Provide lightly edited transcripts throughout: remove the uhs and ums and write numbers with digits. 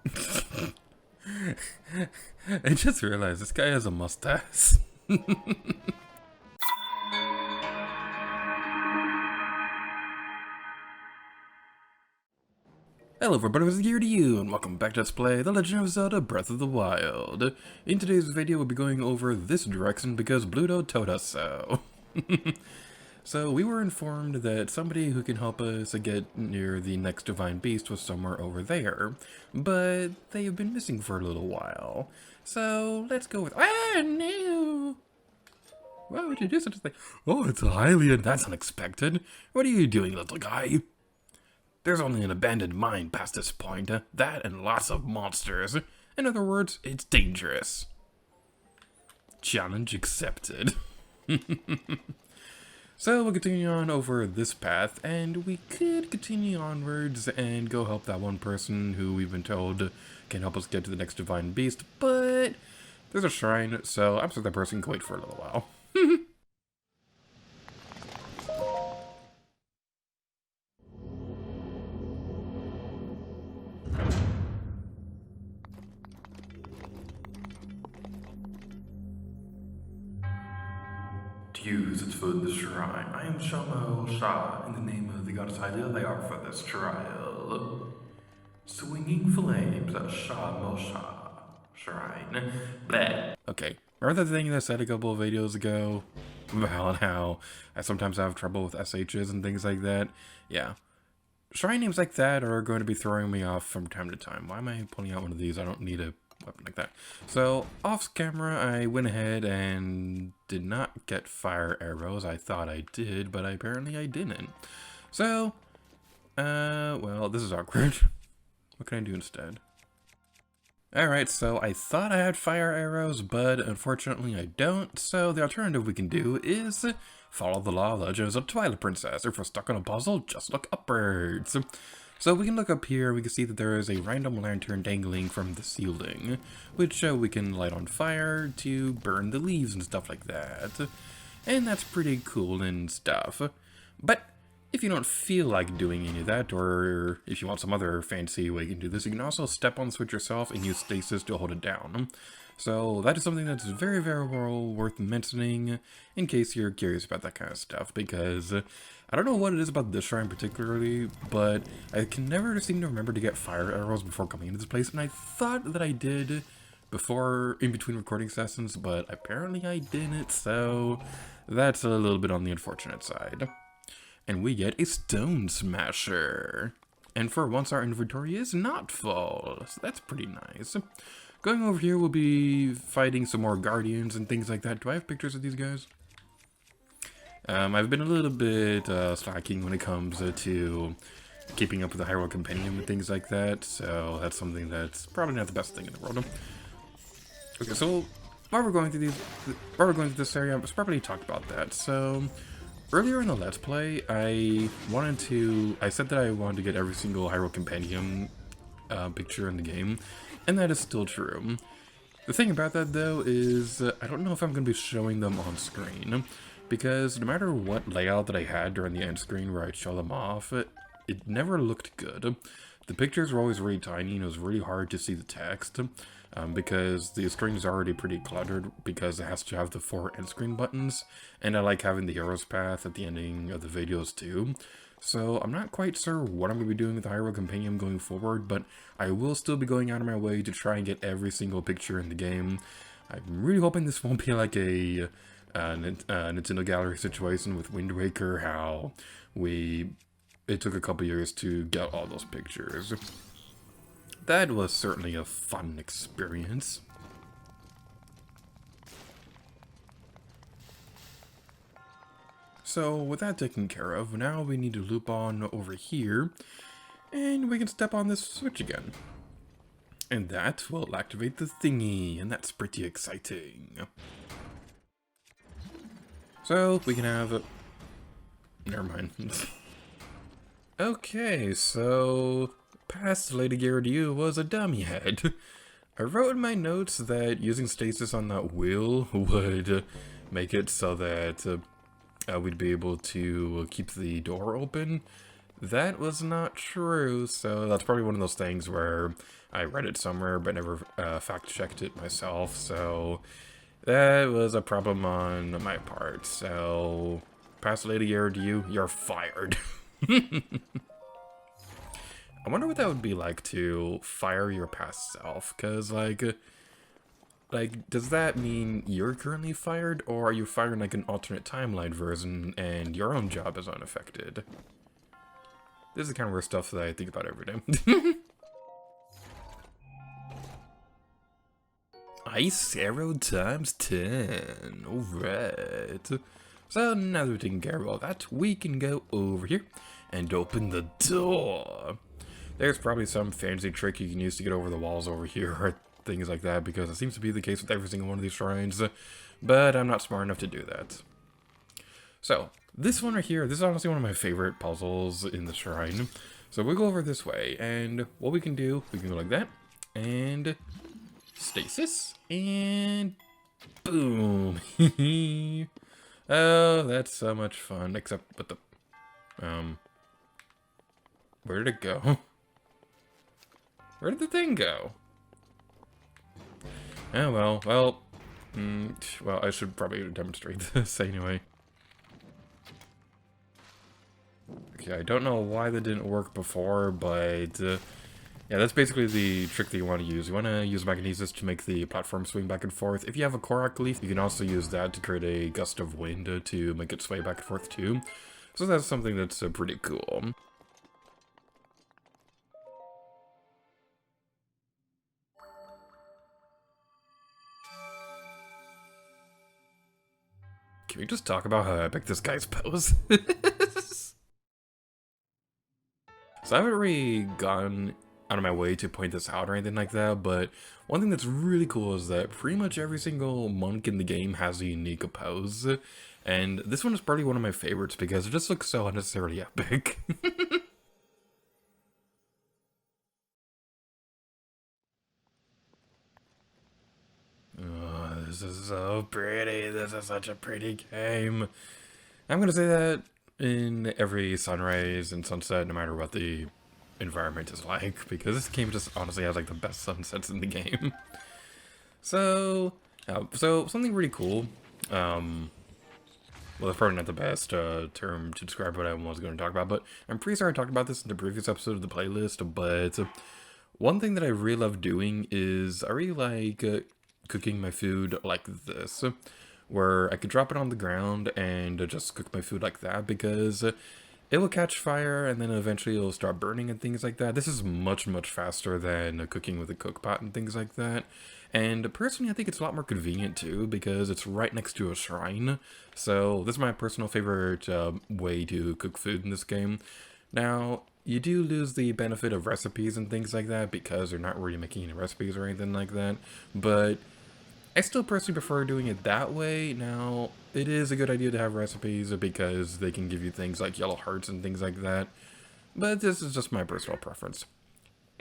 I just realized this guy has a mustache. Hello everybody, what's here to you, and welcome back to Let's Play The Legend of Zelda Breath of the Wild. In today's video, we'll be going over this direction because Bluto told us so. So we were informed that somebody who can help us get near the next divine beast was somewhere over there, but they have been missing for a little while. So let's go with— Ah, no! Why would you do such a thing? Oh, it's a Hylian, that's unexpected. What are you doing, little guy? There's only an abandoned mine past this point, that and lots of monsters. In other words, it's dangerous. Challenge accepted. So we'll continue on over this path, and we could continue onwards and go help that one person who we've been told can help us get to the next divine beast, but there's a shrine, so I'm sure that person can wait for a little while. Use it for the shrine. I am Shae. In the name of the goddess Hylia, I offer this trial. Swinging flames at shrine. Bleh. Okay, remember that thing that I said a couple of videos ago about how I sometimes have trouble with SHs and things like that? Yeah. Shrine names like that are going to be throwing me off from time to time. Why am I pulling out one of these? I don't need a weapon like that. So, off camera, I went ahead and did not get fire arrows. I thought I did, but apparently I didn't. So, well, this is awkward. What can I do instead? Alright, so I thought I had fire arrows, but unfortunately I don't. So the alternative we can do is follow the law of legends of Twilight Princess. If we're stuck on a puzzle, just look upwards. So we can look up here, we can see that there is a random lantern dangling from the ceiling, which we can light on fire to burn the leaves and stuff like that. And that's pretty cool and stuff. But if you don't feel like doing any of that, or if you want some other fancy way you can do this, you can also step on the switch yourself and use stasis to hold it down. So that is something that's very, very well worth mentioning in case you're curious about that kind of stuff, because I don't know what it is about this shrine particularly, but I can never seem to remember to get fire arrows before coming into this place, and I thought that I did before, in between recording sessions, but apparently I didn't, so that's a little bit on the unfortunate side. And we get a stone smasher. And for once our inventory is not full, so that's pretty nice. Going over here, we'll be fighting some more guardians and things like that. Do I have pictures of these guys? I've been a little bit slacking when it comes to keeping up with the Hyrule Compendium and things like that, so that's something that's probably not the best thing in the world. Okay, so while we're going through this area, I've probably talked about that. So earlier in the Let's Play, I said that I wanted to get every single Hyrule Compendium picture in the game, and that is still true. The thing about that, though, is I don't know if I'm going to be showing them on screen, because no matter what layout that I had during the end screen where I'd show them off, it never looked good. The pictures were always really tiny, and it was really hard to see the text, because the screen is already pretty cluttered because it has to have the 4 end screen buttons, and I like having the hero's path at the ending of the videos too. So I'm not quite sure what I'm going to be doing with the Hyrule Compendium going forward, but I will still be going out of my way to try and get every single picture in the game. I'm really hoping this won't be like a Nintendo Gallery situation with Wind Waker, how it took a couple years to get all those pictures. That was certainly a fun experience. So with that taken care of, now we need to loop on over here, and we can step on this switch again. And that will activate the thingy, and that's pretty exciting. So we can have never mind. Okay, so past Lady Garrett was a dummy head. I wrote in my notes that using stasis on that wheel would make it so that we'd be able to keep the door open. that was not true, so that's probably one of those things where I read it somewhere but never fact-checked it myself, so that was a problem on my part. So, past lady year to you, you're fired. I wonder what that would be like to fire your past self, because, like, does that mean you're currently fired, or are you fired in, like, an alternate timeline version, and your own job is unaffected? This is the kind of weird stuff that I think about every day. Ice arrow times 10. Alright. So now that we've taken care of all that, we can go over here and open the door. There's probably some fancy trick you can use to get over the walls over here, or things like that, because it seems to be the case with every single one of these shrines, but I'm not smart enough to do that. So, this one right here, this is honestly one of my favorite puzzles in the shrine. So we'll go over this way, and what we can do, we can go like that, and stasis, and boom. Oh, that's so much fun, except with the, where did it go? Where did the thing go? Oh, well, I should probably demonstrate this anyway. Okay, I don't know why that didn't work before, but, yeah, that's basically the trick that you want to use. You want to use magnesis to make the platform swing back and forth. If you have a Korok leaf, you can also use that to create a gust of wind to make it sway back and forth too. So that's something that's pretty cool. Can we just talk about how epic this guy's pose is? So I haven't really gone out of my way to point this out or anything like that, but one thing that's really cool is that pretty much every single monk in the game has a unique pose, and this one is probably one of my favorites because it just looks so unnecessarily epic. Oh, this is so pretty. This is such a pretty game. I'm gonna say that in every sunrise and sunset, no matter what the environment is like, because this game just honestly has like the best sunsets in the game. So, so something really cool. Well, that's probably not the best term to describe what I was going to talk about, but I'm pretty sure I talked about this in the previous episode of the playlist, but one thing that I really love doing is I really like cooking my food like this, where I could drop it on the ground and just cook my food like that, because it will catch fire and then eventually it'll start burning and things like that. This is much, much faster than cooking with a cook pot and things like that. And personally, I think it's a lot more convenient too, because it's right next to a shrine. So this is my personal favorite way to cook food in this game. Now, you do lose the benefit of recipes and things like that, because you're not really making any recipes or anything like that. But I still personally prefer doing it that way. Now, it is a good idea to have recipes because they can give you things like yellow hearts and things like that. But this is just my personal preference.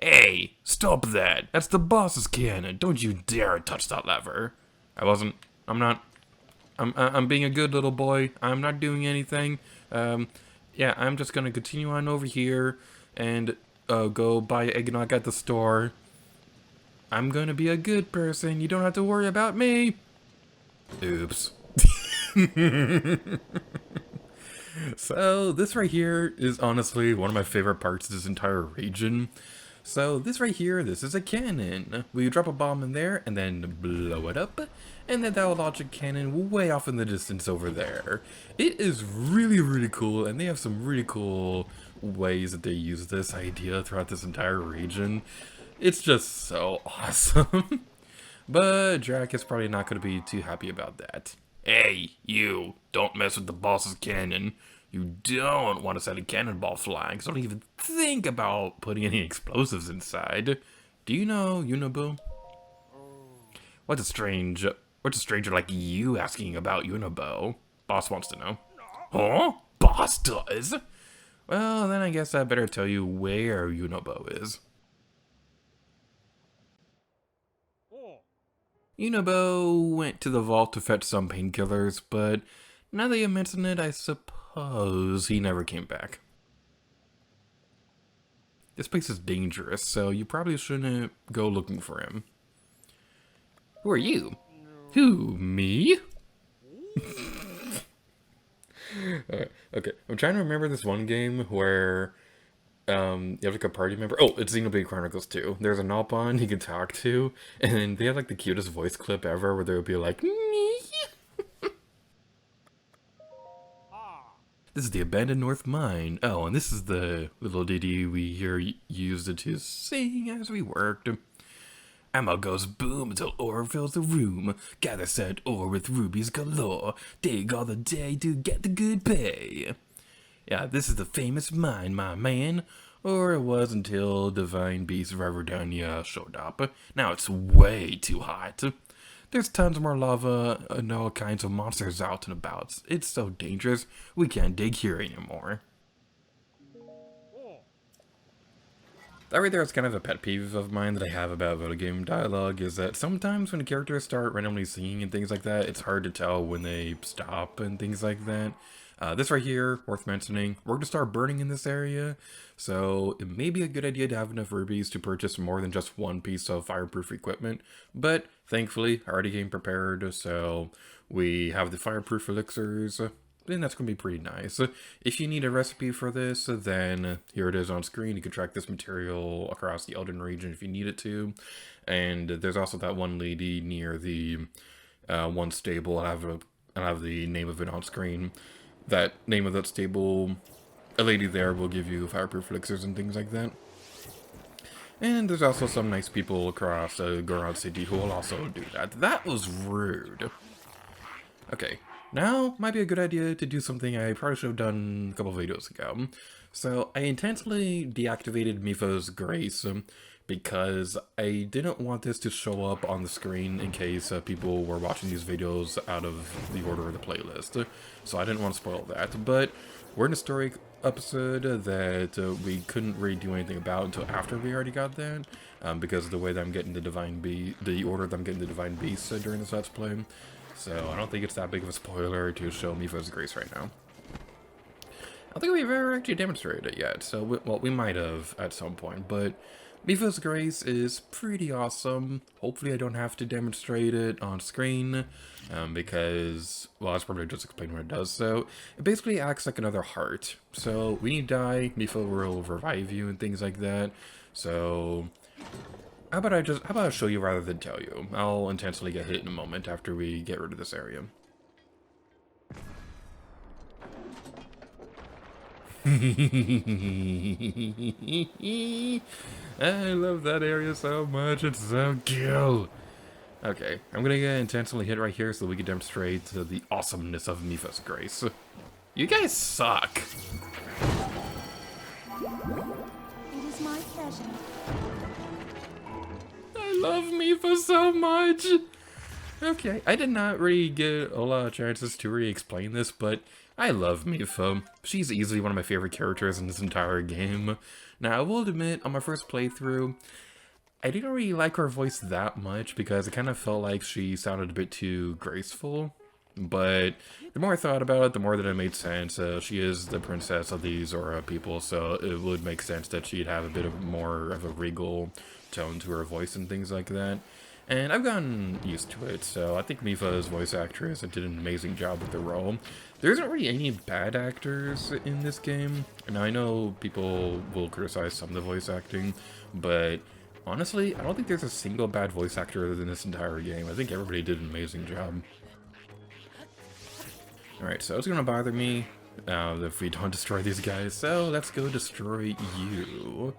Hey, stop that! That's the boss's cannon. Don't you dare touch that lever. I'm not. I'm being a good little boy. I'm not doing anything. Yeah, I'm just gonna continue on over here and go buy eggnog at the store. I'm gonna be a good person. You don't have to worry about me. Oops. So this right here is honestly one of my favorite parts of this entire region. So this right here, this is a cannon. We drop a bomb in there and then blow it up, and then that will launch a cannon way off in the distance over there. It is really, really cool, and they have some really cool ways that they use this idea throughout this entire region. It's just so awesome. But Drac is probably not going to be too happy about that. Hey, you, don't mess with the boss's cannon. You don't want to set a cannonball flying, so don't even think about putting any explosives inside. Do you know Unibo? What's a stranger like you asking about Unibo? Boss wants to know. Huh? Boss does? Well, then I guess I better tell you where Unibo is. Unibo went to the vault to fetch some painkillers, but now that you mention it, I suppose he never came back. This place is dangerous, so you probably shouldn't go looking for him. Who are you? Who, me? Okay, I'm trying to remember this one game where you have like a party member. Oh, it's Xenoblade Chronicles 2. There's a Nalpon you can talk to, and they have like the cutest voice clip ever where they'll be like, me. This is the abandoned North Mine. Oh, and this is the little ditty we here used it to sing as we worked. Ammo goes boom until ore fills the room. Gather said ore with rubies galore. Dig all the day to get the good pay. Yeah, this is the famous mine, my man. Or it was until Divine Beast Vah Rudania showed up. Now it's way too hot. There's tons more lava and all kinds of monsters out and about. It's so dangerous, we can't dig here anymore. That right there is kind of a pet peeve of mine that I have about video game dialogue, is that sometimes when characters start randomly singing and things like that, it's hard to tell when they stop and things like that. This right here, worth mentioning, we're going to start burning in this area, so it may be a good idea to have enough rubies to purchase more than just one piece of fireproof equipment, but thankfully, I already came prepared, so we have the fireproof elixirs, and that's going to be pretty nice. If you need a recipe for this, then here it is on screen. You can track this material across the Elden region if you need it to, and there's also that one lady near the one stable. I have the name of it on screen. That name of that stable, a lady there will give you fireproof elixirs and things like that. And there's also some nice people across Goron City who will also do that. That was rude. Okay, now might be a good idea to do something I probably should have done a couple videos ago. So I intentionally deactivated Mipha's Grace because I didn't want this to show up on the screen in case people were watching these videos out of the order of the playlist. So I didn't want to spoil that, but we're in a story episode that we couldn't really do anything about until after we already got that, because of the way that I'm getting the order that I'm getting the Divine Beasts during this Let's Play. So I don't think it's that big of a spoiler to show Mipha's Grace right now. I don't think we've ever actually demonstrated it yet, so we might have at some point, but Mipha's Grace is pretty awesome. Hopefully I don't have to demonstrate it on screen, because, well, I was probably just explain what it does. So, it basically acts like another heart. So, when you die, Mipha will revive you and things like that. So, how about I show you rather than tell you? I'll intentionally get hit in a moment after we get rid of this area. I love that area so much, it's so cool. Okay, I'm gonna get intentionally hit right here so we can demonstrate the awesomeness of Mipha's Grace. You guys suck. It is my pleasure. I love Mipha so much. Okay, I did not really get a lot of chances to really explain this, but I love Mipha. She's easily one of my favorite characters in this entire game. Now, I will admit, on my first playthrough, I didn't really like her voice that much because it kind of felt like she sounded a bit too graceful. But the more I thought about it, the more that it made sense. She is the princess of the Zora people, so it would make sense that she'd have a bit of more of a regal tone to her voice and things like that. And I've gotten used to it, so I think Mipha's voice actress did an amazing job with the role. There isn't really any bad actors in this game. Now, I know people will criticize some of the voice acting, but honestly, I don't think there's a single bad voice actor in this entire game. I think everybody did an amazing job. Alright, so it's gonna bother me if we don't destroy these guys, so let's go destroy you.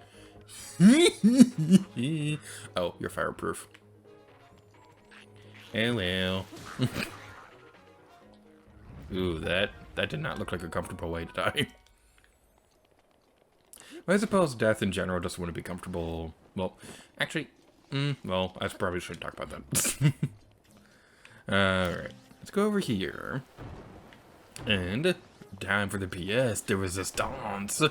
Oh, you're fireproof. Oh well. Ooh, that did not look like a comfortable way to die. Well, I suppose death in general just wouldn't be comfortable. Well, actually, well, I probably shouldn't talk about that. Alright, let's go over here. And time for the pièce de résistance.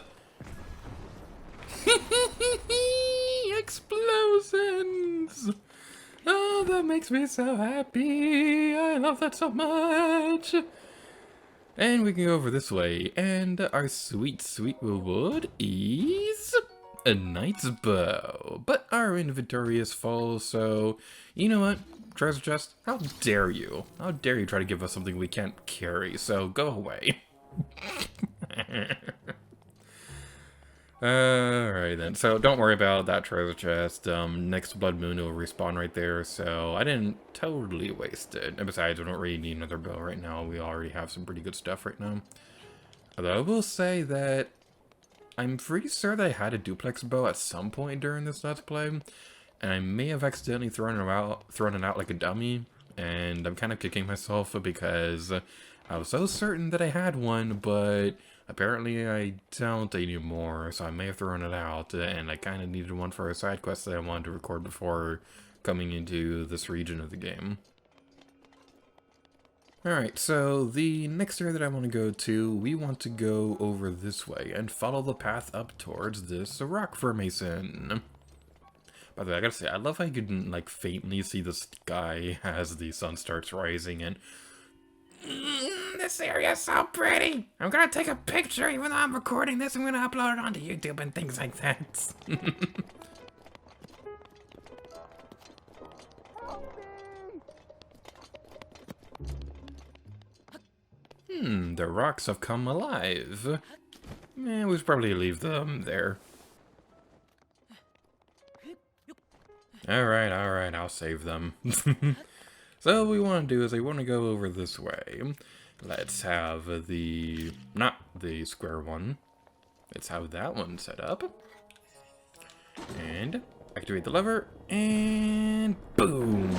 Explosions! Oh, that makes me so happy. I love that so much. And we can go over this way. And our sweet, sweet reward is a knight's bow. But our inventory is full, so you know what? Treasure chest, how dare you? How dare you try to give us something we can't carry, so go away. Alright then, so don't worry about that treasure chest. Next Blood Moon will respawn right there, so I didn't totally waste it. And besides, we don't really need another bow right now. We already have some pretty good stuff right now. Although I will say that I'm pretty sure that I had a duplex bow at some point during this Let's Play, and I may have accidentally thrown it out like a dummy, and I'm kind of kicking myself because I was so certain that I had one, but apparently I don't anymore, so I may have thrown it out, and I kind of needed one for a side quest that I wanted to record before coming into this region of the game. Alright, so the next area that I want to go to, we want to go over this way and follow the path up towards this rock formation. By the way, I gotta say, I love how you can, like, faintly see the sky as the sun starts rising, and this area is so pretty! I'm gonna take a picture even though I'm recording this, I'm gonna upload it onto YouTube and things like that. The rocks have come alive. We should probably leave them there. Alright, I'll save them. So what we want to do is we want to go over this way. Let's have not the square one. Let's have that one set up. And activate the lever, and boom!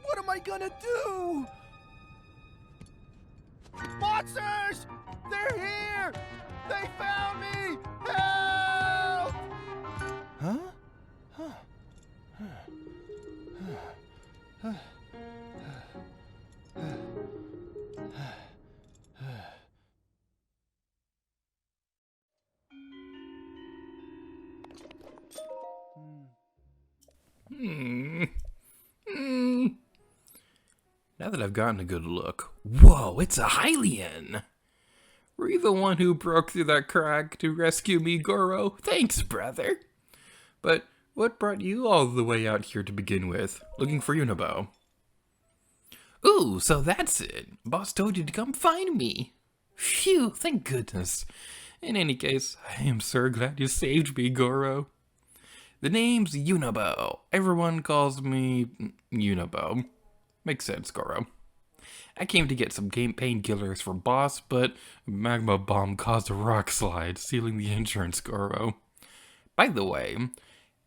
What am I gonna do? Monsters! They're here! They found me! Help! Huh? Now that I've gotten a good look, whoa, it's a Hylian! Were you the one who broke through that crack to rescue me, Goro? Thanks, brother! But what brought you all the way out here to begin with? Looking for Unibo. Ooh, so that's it. Boss told you to come find me. Phew, thank goodness. In any case, I am so glad you saved me, Goro. The name's Unibo. Everyone calls me Unibo. Makes sense, Goro. I came to get some painkillers for Boss, but a magma bomb caused a rock slide, sealing the insurance, Goro. By the way,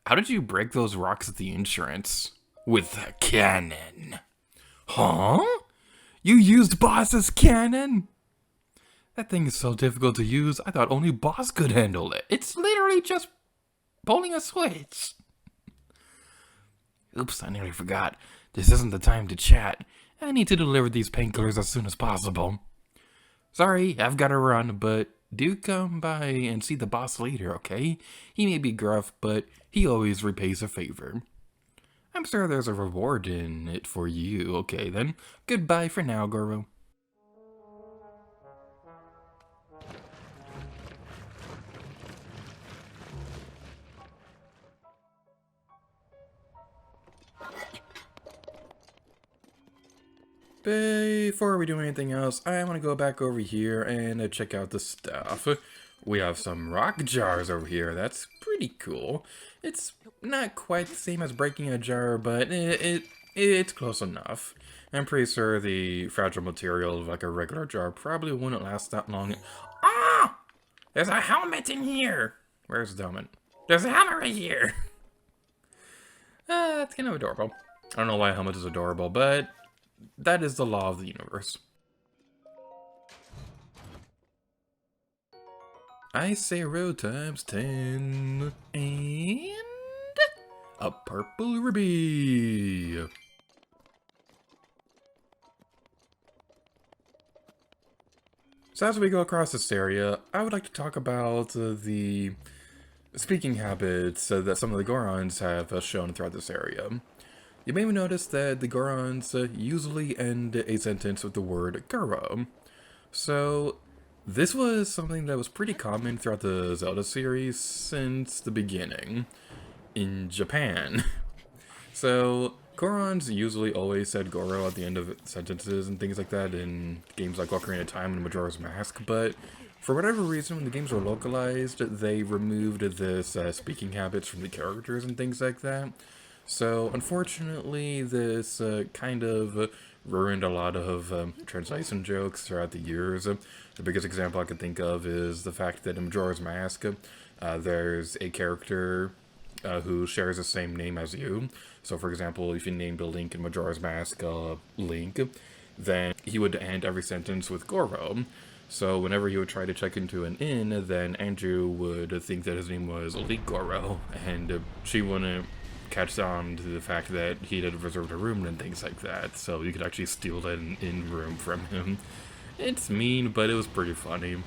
how did you break those rocks at the insurance? With a cannon. Huh? You used Boss's cannon? That thing is so difficult to use, I thought only Boss could handle it. It's literally just pulling a switch. Oops, I nearly forgot. This isn't the time to chat. I need to deliver these painkillers as soon as possible. Sorry, I've got to run, but do come by and see the boss later, okay? He may be gruff, but he always repays a favor. I'm sure there's a reward in it for you. Okay then, goodbye for now, Goro. Before we do anything else, I want to go back over here and check out the stuff. We have some rock jars over here. That's pretty cool. It's not quite the same as breaking a jar, but it's close enough. I'm pretty sure the fragile material of like a regular jar probably wouldn't last that long. Ah! There's a helmet in here! Where's the helmet? There's a helmet right here! It's kind of adorable. I don't know why a helmet is adorable, but that is the law of the universe. I say row times 10. And a purple ruby. So as we go across this area, I would like to talk about the speaking habits that some of the Gorons have shown throughout this area. You may have noticed that the Gorons usually end a sentence with the word Goro. So this was something that was pretty common throughout the Zelda series since the beginning in Japan. So Gorons usually always said Goro at the end of sentences and things like that in games like Ocarina of Time and Majora's Mask, but for whatever reason, when the games were localized, they removed this speaking habits from the characters and things like that. So unfortunately, this kind of ruined a lot of translation jokes throughout the years. The biggest example I could think of is the fact that in Majora's Mask, there's a character who shares the same name as you. So for example, if you named a Link in Majora's Mask Link, then he would end every sentence with Goro. So whenever he would try to check into an inn, then Andrew would think that his name was Link Goro, and she wouldn't catch on to the fact that he had reserved a room and things like that, so you could actually steal that inn room from him. It's mean, but it was pretty funny.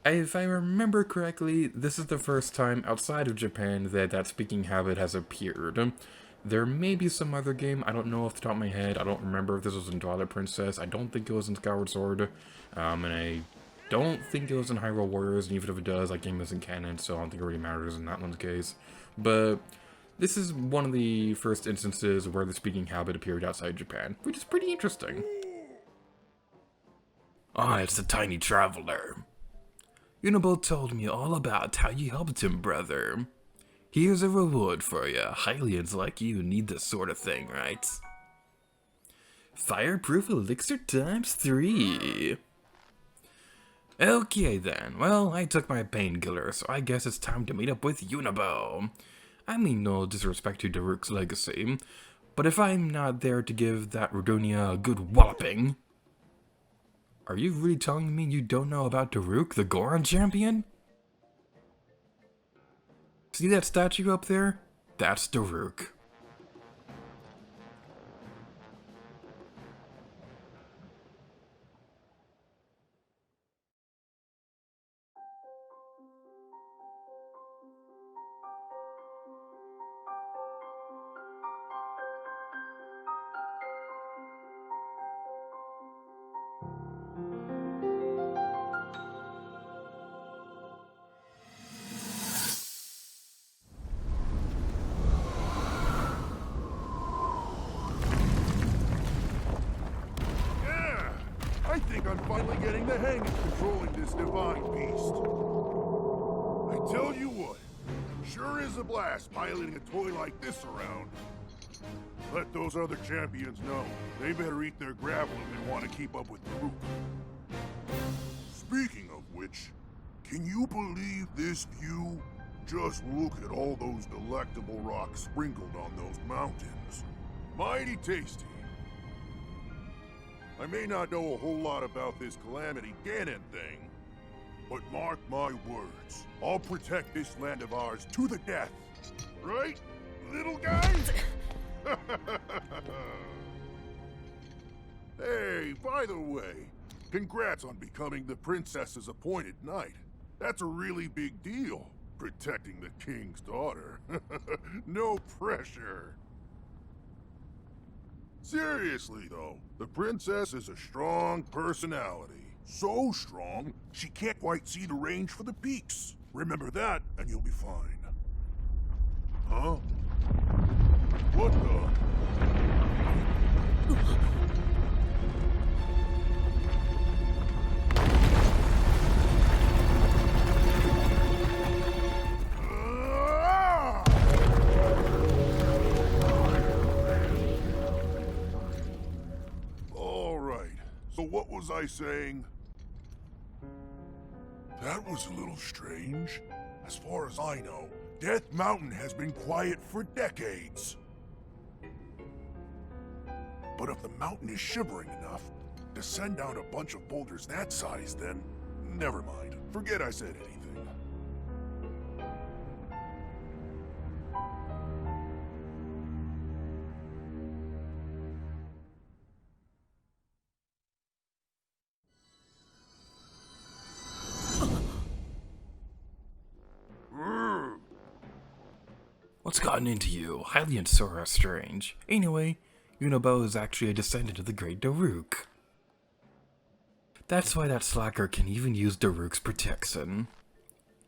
If I remember correctly, this is the first time outside of Japan that that speaking habit has appeared. There may be some other game, I don't know off the top of my head, I don't remember if this was in Twilight Princess, I don't think it was in Skyward Sword, and I don't think it was in Hyrule Warriors, and even if it does, that game isn't canon, so I don't think it really matters in that one's case. But this is one of the first instances where the speaking habit appeared outside Japan, which is pretty interesting. Ah, it's the tiny traveler. Unabo told me all about how you helped him, brother. Here's a reward for you. Hylians like you need this sort of thing, right? Fireproof elixir times 3. Okay then, well, I took my painkiller, so I guess it's time to meet up with Unabo. I mean no disrespect to Daruk's legacy, but if I'm not there to give that Rudania a good walloping... Are you really telling me you don't know about Daruk, the Goron champion? See that statue up there? That's Daruk. I think I'm finally getting the hang of controlling this divine beast. I tell you what, sure is a blast piloting a toy like this around. Let those other champions know. They better eat their gravel if they want to keep up with the group. Speaking of which, can you believe this view? Just look at all those delectable rocks sprinkled on those mountains. Mighty tasty. I may not know a whole lot about this Calamity Ganon thing, but mark my words, I'll protect this land of ours to the death. Right, little guys? Hey, by the way, congrats on becoming the princess's appointed knight. That's a really big deal, protecting the king's daughter. No pressure. Seriously, though, the princess is a strong personality. So strong, she can't quite see the range for the peaks. Remember that, and you'll be fine. Huh? What the? So what was I saying? That was a little strange. As far as I know, Death Mountain has been quiet for decades. But if the mountain is shivering enough to send down a bunch of boulders that size, then never mind. Forget I said anything. What's gotten into you? Highly and so strange. Anyway, Unibo is actually a descendant of the great Daruk. That's why that slacker can even use Daruk's protection.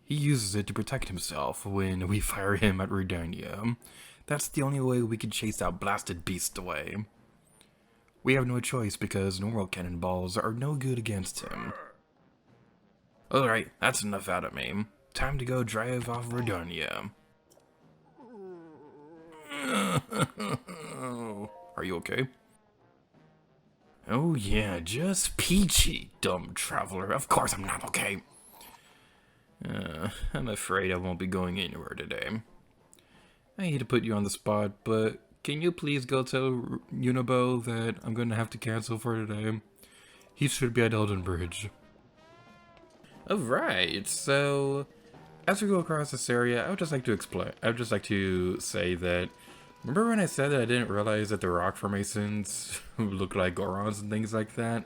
He uses it to protect himself when we fire him at Rudania. That's the only way we can chase that blasted beast away. We have no choice because normal cannonballs are no good against him. Alright, that's enough out of me. Time to go drive off Rudania. Are you okay? Oh yeah, just peachy, dumb traveler. Of course I'm not okay. I'm afraid I won't be going anywhere today. I hate to put you on the spot, but can you please go tell Unibo that I'm going to have to cancel for today? He should be at Elden Bridge. Alright, so as we go across this area, I would just like to say that remember when I said that I didn't realize that the rock formations look like Gorons and things like that?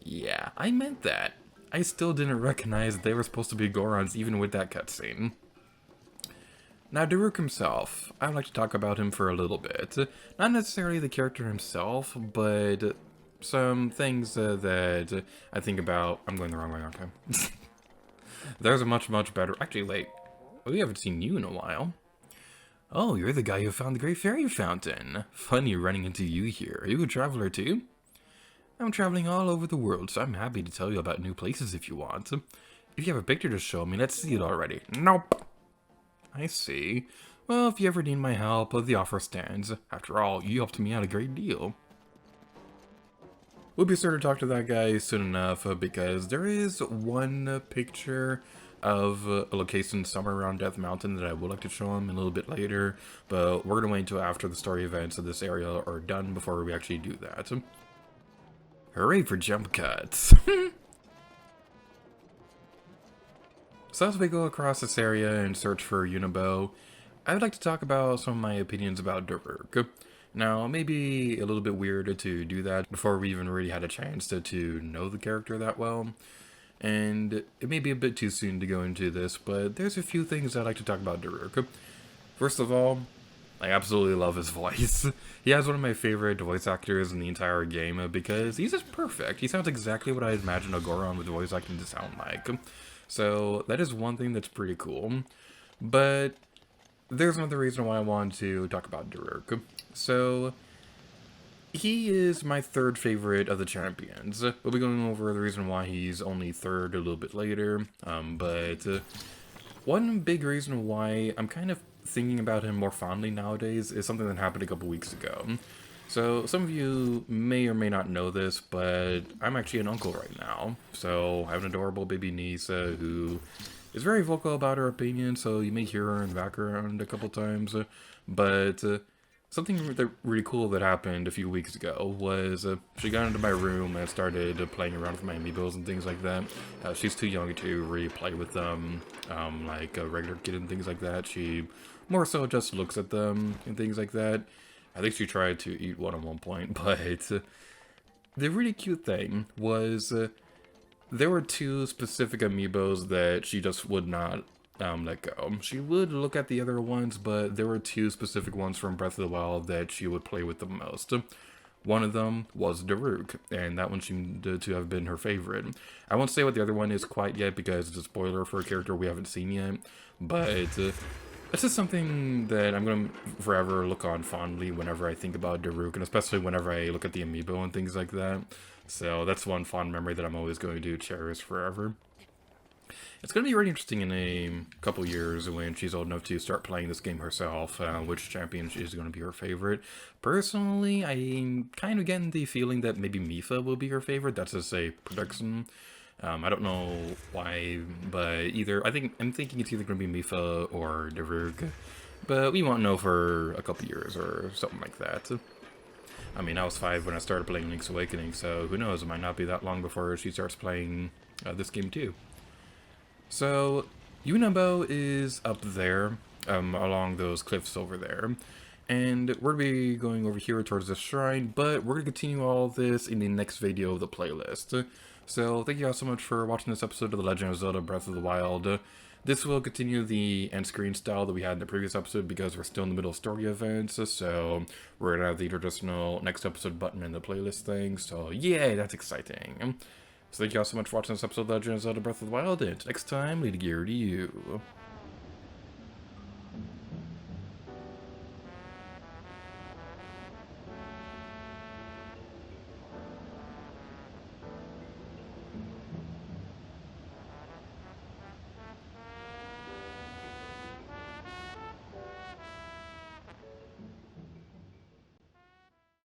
Yeah, I meant that. I still didn't recognize that they were supposed to be Gorons even with that cutscene. Now, Daruk himself, I'd like to talk about him for a little bit. Not necessarily the character himself, but some things that I think about. I'm going the wrong way, aren't I? There's a much better. Actually, wait. We haven't seen you in a while. Oh, you're the guy who found the Great Fairy Fountain. Funny running into you here. Are you a traveler too? I'm traveling all over the world, so I'm happy to tell you about new places if you want. If you have a picture to show me, let's see it already. Nope. I see. Well, if you ever need my help, the offer stands. After all, you helped me out a great deal. We'll be sure to talk to that guy soon enough, because there is one picture of a location somewhere around Death Mountain that I would like to show him a little bit later, but we're going to wait until after the story events of this area are done before we actually do that. Hooray for jump cuts! So as we go across this area and search for Unibo, I would like to talk about some of my opinions about Daruk. Now, it may be a little bit weird to do that before we even really had a chance to know the character that well. And it may be a bit too soon to go into this, but there's a few things I'd like to talk about Daruk. First of all, I absolutely love his voice. He has one of my favorite voice actors in the entire game because he's just perfect. He sounds exactly what I imagine a Goron with voice acting to sound like. So that is one thing that's pretty cool. But there's another reason why I want to talk about Daruk. So he is my third favorite of the champions. We'll be going over the reason why he's only third a little bit later. But one big reason why I'm kind of thinking about him more fondly nowadays is something that happened a couple weeks ago. So some of you may or may not know this, but I'm actually an uncle right now. So I have an adorable baby niece who is very vocal about her opinion, so you may hear her in the background a couple times. But something really cool that happened a few weeks ago was she got into my room and started playing around with my amiibos and things like that. She's too young to really play with them like a regular kid and things like that. She more so just looks at them and things like that. I think she tried to eat one at one point, but the really cute thing was there were two specific amiibos that she just would not let go. She would look at the other ones, but there were two specific ones from Breath of the Wild that she would play with the most. One of them was Daruk, and that one seemed to have been her favorite. I won't say what the other one is quite yet because it's a spoiler for a character we haven't seen yet, but this is something that I'm going to forever look on fondly whenever I think about Daruk, and especially whenever I look at the amiibo and things like that. So that's one fond memory that I'm always going to cherish forever. It's going to be really interesting in a couple years when she's old enough to start playing this game herself, which champion is going to be her favorite. Personally, I'm kind of getting the feeling that maybe Mipha will be her favorite. That's just a prediction. I don't know why, but I'm thinking it's either going to be Mifa or Daruk, but we won't know for a couple years or something like that. I mean, I was 5 when I started playing Link's Awakening, so who knows, it might not be that long before she starts playing this game too. So, Yunabo is up there, along those cliffs over there, and we're going to be going over here towards the shrine, but we're going to continue all this in the next video of the playlist. So, thank you all so much for watching this episode of The Legend of Zelda Breath of the Wild. This will continue the end screen style that we had in the previous episode because we're still in the middle of story events, so we're going to have the traditional next episode button in the playlist thing, so yay, that's exciting. So thank you all so much for watching this episode of The Legend of Zelda Breath of the Wild, and next time, lead gear to you.